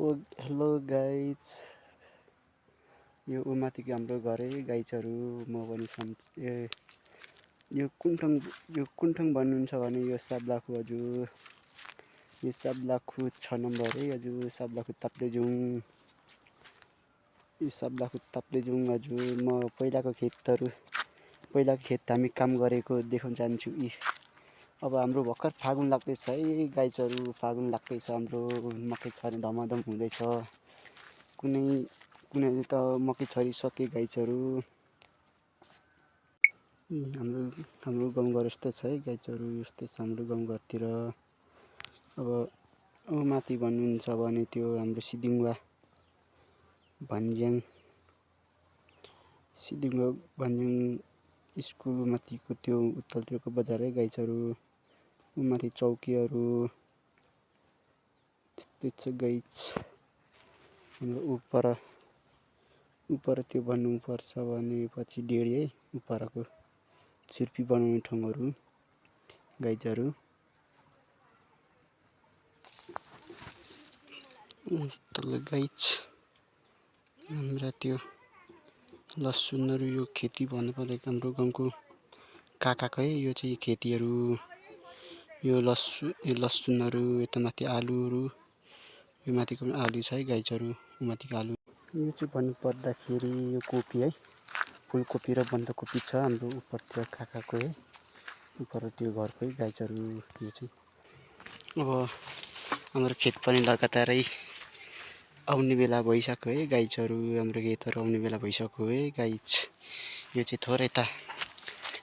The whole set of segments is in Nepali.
हेलो गाइज, यो माथिको हाम्रो घरै गाइजहरू म पनि यो कुन्ठङ भन्नुहुन्छ भने यो साब्लाखु हजुर, यो साब्लाखु 6 नम्बर है हजुर। साब्लाखु ताप्लेजुङ, यो साब्लाखु ताप्लेजुङ हजुर। म पहिलाको खेत हामी काम गरेको देखाउन चाहन्छु। अब हाम्रो भर्खर फागुन लाग्दैछ है गाइजहरू, फागुन लाग्दैछ। हाम्रो मकै छर्ने धमाधम हुँदैछ। कुनैले त मकै छरिसके गाइजहरू। हाम्रो गाउँघर यस्तो छ है गाइजहरू, यस्तै छ हाम्रो गाउँघरतिर। अब माथि भन्नुहुन्छ भने त्यो हाम्रो सिदिङवा भन्ज्याङ स्कुल माथिको त्यो उत्तरतिरको बजार है गाइजहरू। माथि चौकीहरू त्यस्तै छ गाइज। हाम्रो उपर त्यो भन्नुपर्छ भने पछि डेढी है, उपरको छुर्पी बनाउने ठाउँहरू गाइजहरू। तल गाइज हाम्रा त्यो लसुनहरू, यो खेती भन्नुपर्दा हाम्रो गाउँको काकाको है यो चाहिँ खेतीहरू। यो लसुनहरू, यता माथि आलुहरू, यो माथिको आलु छ है गाइजहरू, यो माथिको आलु। यो चाहिँ भन्नुपर्दाखेरि यो कोपी है, फुलकोपी र बन्दकोपी छ हाम्रो उपरतिर काकाको है, उपर त्यो घरको है गाइजहरू। यो चाहिँ अब हाम्रो खेत पनि लगातारै आउने बेला भइसक्यो है गाइजहरू। हाम्रो खेतहरू आउने बेला भइसक्यो है गाइज। यो चाहिँ थोरै त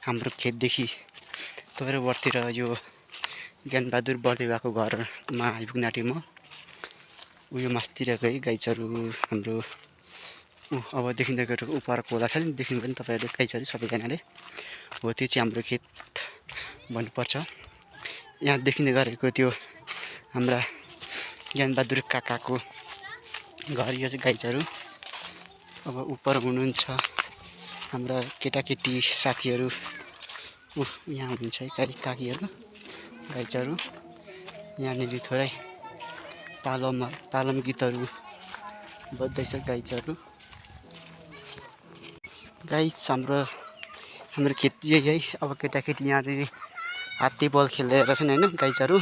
हाम्रो खेतदेखि थोरै वरतिर यो ज्ञानबहादुर बर्देवाको घरमा आइपुग्न आँटेँ म। उयो मास्तिरको है गाइजहरू हाम्रो। अब देखिँदै गरेको उपरको खोला छ नि, देख्नुभयो नि तपाईँहरूले गाइजहरू सबैजनाले। हो त्यो चाहिँ हाम्रो खेत भन्नुपर्छ। यहाँ देखिँदै गरेको त्यो हाम्रा ज्ञानबहादुर काकाको घर यो चाहिँ गाइजहरू। अब उपर हुनुहुन्छ हाम्रा केटाकेटी साथीहरू, यहाँ हुनुहुन्छ है काकीहरू गाइजहरू। यहाँनिर थोरै पालम गीतहरू बज्दैछ गाइजहरू। गाइज हाम्रो खेत यही है। अब केटाकेटी यहाँनिर हात्ती बल खेल्दै रहेछन् होइन गाइजहरू।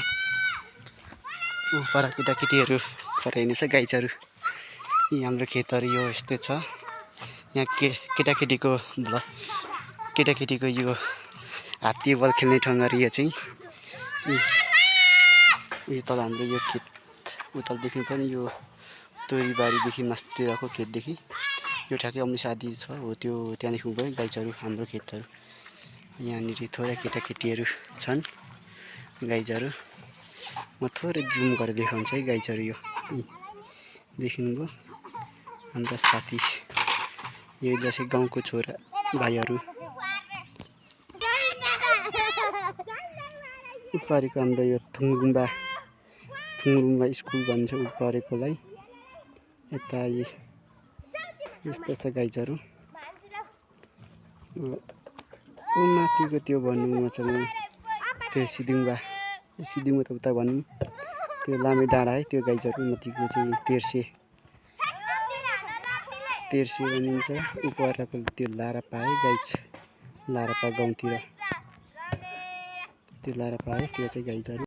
पर केटाकेटीहरू पर हेर्नुहोस् है गाइजहरू। यी हाम्रो खेतहरू यो यस्तो छ। यहाँ केटाकेटीको यो हात्ती बल खेल्ने ठाउँहरू यो चाहिँ। यो तल हाम्रो यो खेत उता देख्नु पनि यो तोरीबारीदेखि मास्तिरको खेतदेखि यो ठ्याक्कै अम्लिसो आदि छ, हो त्यो त्यहाँदेखि भयो गाइजहरू हाम्रो खेतहरू। यहाँनिर थोरै केटाकेटीहरू छन् गाइजहरू। म थोरै जुम गरेर देखाउँछु है गाइजहरू। यो देखिनुभयो हाम्रा साथी, यो जस्तै गाउँको छोरा भाइहरू। उपारिको हाम्रो यो थुङलुम्बा स्कुल भन्छ उपारेकोलाई। यता यस्तो छ गाइजहरू। माथिको त्यो भन्नु छ भने त्यो सिदिङवा त उता भनौँ त्यो लामे डाँडा है त्यो गाइजहरू। माथिको चाहिँ तेर्से भनिन्छ। उपरको त्यो लारापा है गाइज, लारापा गाउँतिर त्यो लारापा है त्यो चाहिँ गाइजहरू।